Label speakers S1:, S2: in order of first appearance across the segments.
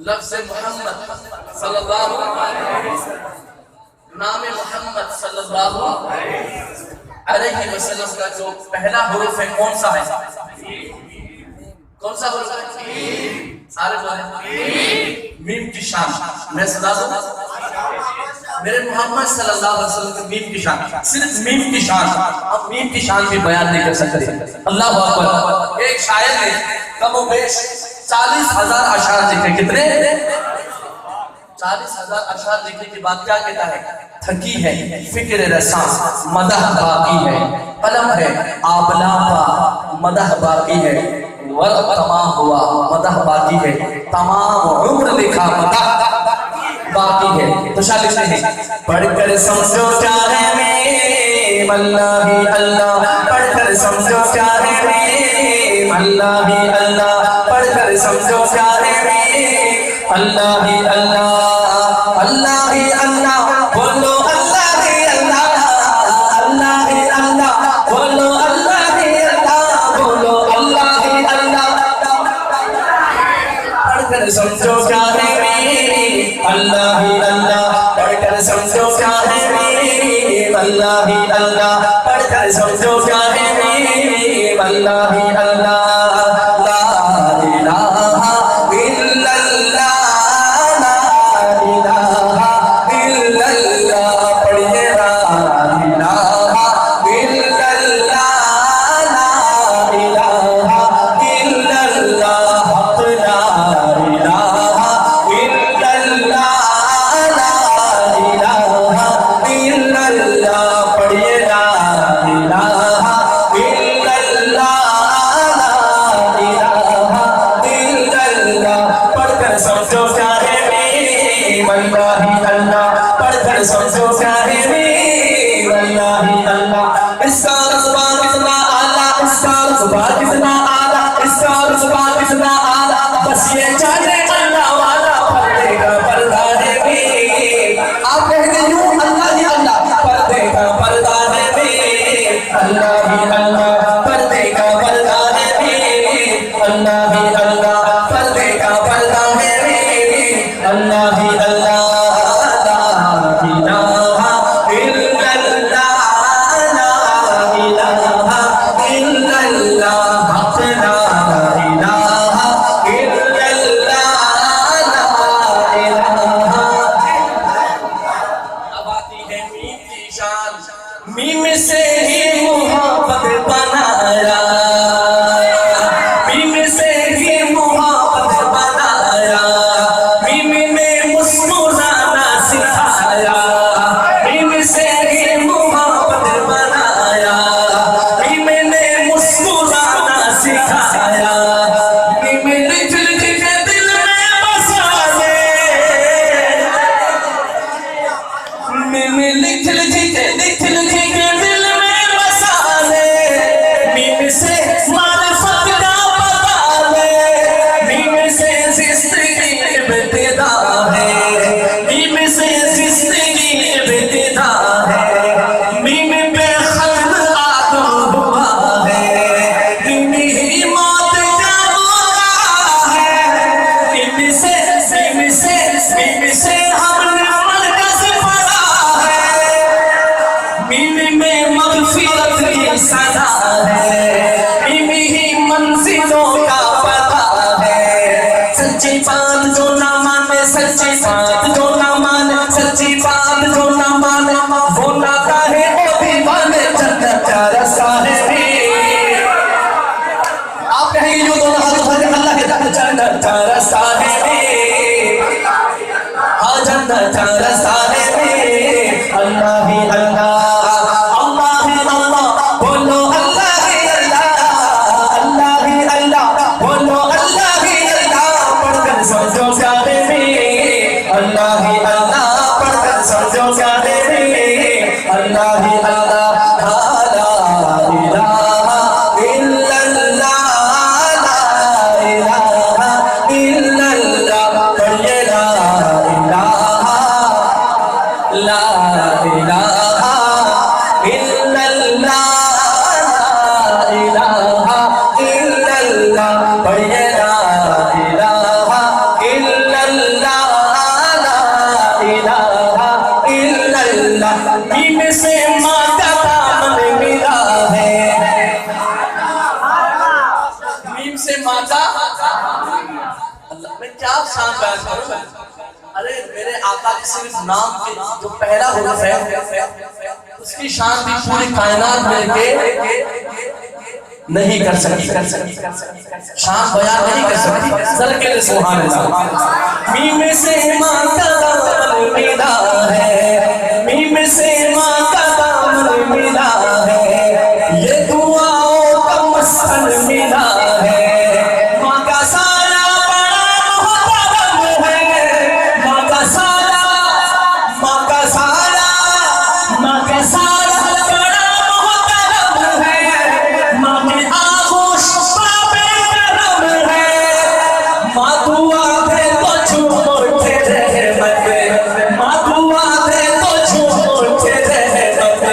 S1: لفظ محمد صلی اللہ علیہ وسلم، نام محمد صلی اللہ علیہ وسلم کا جو پہلا حروف ہے کون سا ہے؟ کون سا حروف ہے؟ سارے بولیں میم کی شان. میں سنا دوں میرے محمد صلی اللہ علیہ وسلم کی میم کی شان، صرف میم کی شان. اب میم کی شان بھی بیان نہیں کر سکتے. اللہ اکبر. ایک شاعر نے کم و بیش 40,000 اشعار لکھے. کتنے؟ 40,000 اشعار لکھنے کے بعد کیا کہتا ہے؟ تھکی ہے فکر رساں مدح باقی ہے، قلم ہے آبلا پا مدح باقی ہے، ورق تمام ہوا مدح باقی ہے، تمام عمر لکھا مدح باقی ہے. تو شاہ لکھتے ہیں پڑھ کر سمجھو کیا ہے میں اللہ ہی اللہ، پڑھ کر سمجھو کیا ہے میں اللہ ہی اللہ، پڑھ کر سمجھو کیا ہے میں اللہ ہی اللہ، اللہ ہی اللہ بولو اللہ ہی اللہ، اللہ ہی اللہ بولو اللہ ہی اللہ، بولو اللہ ہی اللہ. پڑھ کر سمجھو کیا ہے میری اللہ ہی اللہ، پڑھ کر سمجھو کیا ہے میری اللہ ہی اللہ، پڑھ کر سمجھو کیا ہے میری اللہ ہی اللہ. لا الہ الا اللہ، لا الہ الا اللہ، پڑھیے لا الہ الا اللہ، لا الہ الا اللہ، حق لا الہ الا اللہ، لا الہ الا اللہ، پڑھیے لا الہ الا اللہ، لا الہ الا اللہ. پڑھ کر سمجھو کیا ہے میری اللہ ہی اللہ، پڑھ کر سمجھو کیا ہے میری اللہ ہی اللہ. اس کا رتبہ کتنا اعلیٰ، اس کا رتبہ کتنا اعلیٰ، اس کا رتبہ کتنا اعلیٰ، بس یہ جانے اللہ والا پردے کا پردہ ہے میری. آپ کہتے یوں اللہ ہی اللہ، پردے کا پردہ ہے میری اللہ ہی اللہ، پردے کا پردہ ہے میری اللہ ہی اللہ، پردے کا پردہ ہے میری اللہ ہی اللہ. لا الہ الا اللہ، لا الہ الا اللہ، حق لا الہ الا اللہ، لا الہ. اب آتی ہے میم کی شان. میم سے ہی محبت بنایا، میم سے ہی محبت بنایا، میم نے مسکرانا سکھایا، میم سے ہی محبت بنایا، میم نے مسکرانا سکھایا، میم لکھ لکھ کے دل میں بسا دے، میم لکھ لکھ کے دل میں بسا دے، میم سے معرفت کا پتا دے، میم سے زندگی ابتدا ہے، میم سے زندگی ابتدا ہے، میم پہ خلق آدم ہوا ہے، میم ہی موت کا موقع ہے، میم سے ہم نے مرکز پڑا ہے، میم میں مغفرت کی سزا ہے، میم ہی منزلوں کا پتہ ہے. سچی بات جو نہ مانے، سچی بات جو نہ مانے، سچی بات جو نہ مانے، وہ نہ کہے وہ دیوانے، جنت کا رستہ ہے میری. آپ کہیں گے جو دونوں ہاتھ اٹھا کے اللہ کے جنت کا رستہ ہے میری، ہاں جنت کا رستہ ہے میری اللہ ہی اللہ، اللہ ہی اللہ بولو اللہ ہی اللہ، اللہ ہی اللہ بولو اللہ ہی اللہ. پڑھ کر سمجھو کیا ہے میری اللہ ہی اللہ، پڑھ کر سمجھو کیا ہے میری اللہ ہی اللہ. لا الہ الا اللہ، لا الہ الا اللہ، پڑھیے لا الہ، لا الہ کیا شان بیان کروں؟ ارے میرے آقا کے صرف نام کے جو پہلا حرف ہے اس کی شان بھی پوری کائنات مل کے نہیں کر سکتی، شان بیان نہیں کر سکتی۔ ذرا کہتے سبحان اللہ۔ میم سے ماں کا دامن ملا ہے، میم سے ماں کا دامن ملا ہے، یہ دعاؤں کا مسکن ملا ہے، ماں کا سایہ بڑا محترم ہے، ماں کا سایہ، ماں کا سایہ، ماں کا سایہ بڑا محترم ہے، ماں کی آغوش باب کرم ہے، ماں دعا دے تو جھوم اٹھے رحمت، ماں دعا دے تو جھوم اٹھے رحمت،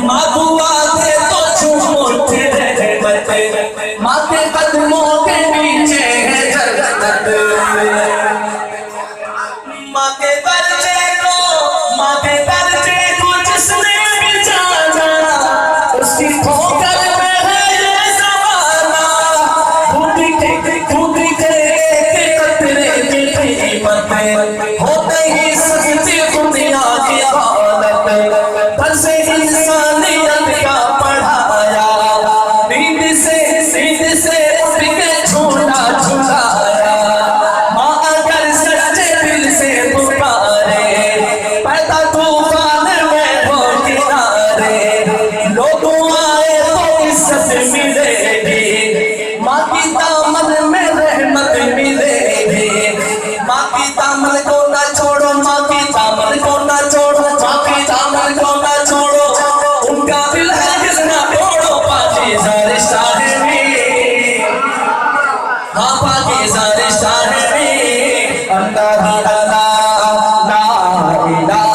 S1: ماں دعا دے تو جھوم اٹھے رحمت، ماں کے قدموں کے نیچے ہے جنت، ماں کے درجے کو، ماں کے درجے کو جس نے بھی جانا اس کی ٹھوکر میں ہے یہ زمانہ، خود کے قطرے کی قیمت ہوتے ہی سکتی دنیا کی حالت، درس انسانیت کا پڑھایا، نیند سے اٹھ کے جھولا جھلایا، ماں اگر سچے دل سے پکارے پیدا طوفان میں ہو کنارے، لوگوں آئے تو عزت ملے گی، ماں کی دامن میں رحمت ملے گی، ماں کی دامن کو نہ چھوڑو، ماں کی دامن کو نہ چھوڑو، ماں کی دامن کو نہ چھوڑو، ان کا دل ہے جس نہ توڑو، پاکیزہ رشتہ ہے میرا، ہاں پاکیزہ رشتہ ہے میرا، اللہ ہی اللہ، لا الہ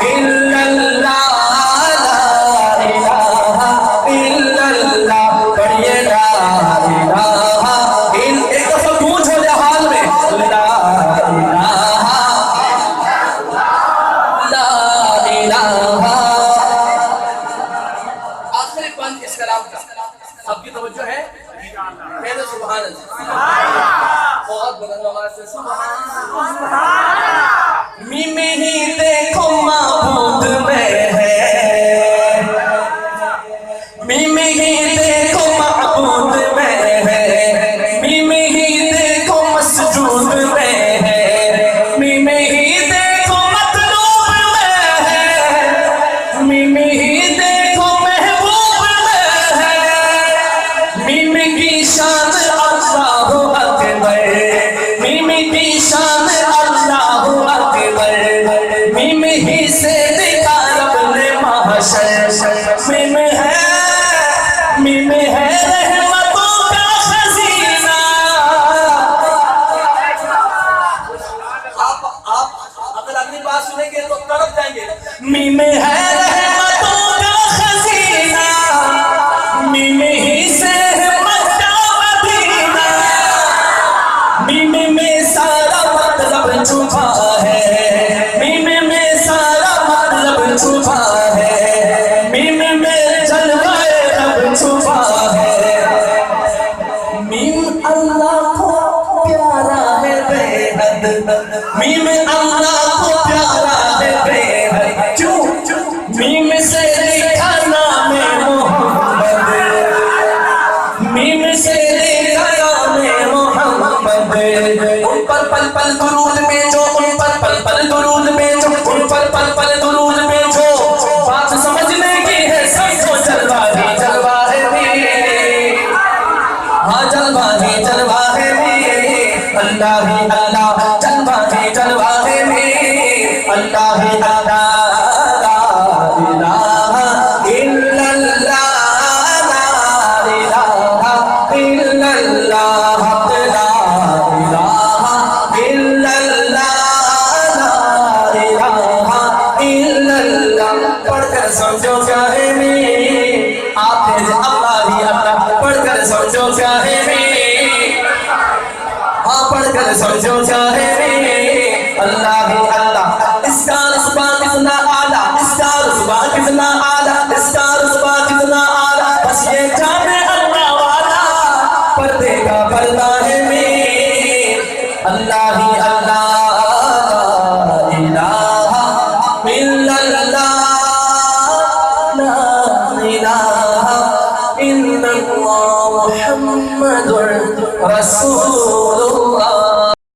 S1: الا اللہ، لا الہ الا اللہ، پڑھیے لا الہ الا، ایک دفعہ گونج ہو جائے حال میں، لا الہ، لا الہ۔ آخری پنج اس کلام کا، اب کی توجہ ہے، کہہ دو سبحان اللہ، بہت بلند آواز سے سبحان اللہ۔ میم ہی دیکھو معبود میں ہے، میم ہی دیکھو معبود میں ہے، میم ہی دیکھو مسجود میں ہے، میم ہی دیکھو مطلوب میں ہے، میم ہی دیکھو محبوب میں ہے، میم کی شان اللہ اکبر، میم کی شان اللہ اکبر، میم ہی سے دکھا رب نے محشر، میم ہے، میم ہے رحمتوں کا خزینہ۔ آپ اگر اگلی بات سنیں گے تو تڑپ جائیں گے، میم ہے رحمتوں کا خزینہ، میم ہی سے مکہ مدینہ، میم میں سارا مطلب چھپا ہے، میم میں سارا مطلب چھپا ہے، میم میں جلوہ رب چھپا ہے، میم اللہ کو پیارا ہے بے حد، میم اللہ کو پیارا ہے بے حد، کیوں؟ میم سے لکھا نام محمد، میم سے لکھا نام محمد، ان پر پل پل درود بھیجو، ان پر پل پل درود بھیجو، ان پر پل پل درود بھیجو، بات سمجھنے کی ہے سب کو، جلوہ ہی جلوہ ہے میرے، ہاں جلوہ ہی جلوہ ہے میرے، اللہ ہی اللہ، جلوہ ہی جلوہ ہے میرے، اللہ ہی اللہ، لا الہ الا اللہ، لا الہ الا اللہ، لا الہ الا اللہ، لا الہ الا اللہ، پڑھ کر سمجھو کیا ہے میری، آپ نے اللہ ہی اللہ پڑھ کر سمجھو کیا ہے میری، ہاں پڑھ کر سمجھو کیا ہے میری، اللہ ہی اللہ، اس کا رتبہ کتنا اعلیٰ، اس کا رتبہ کتنا اعلیٰ، اس کا رتبہ کتنا اعلیٰ، بس یہ جانے اللہ والا، پردے کا پردہ ہے میرے، اللہ ہی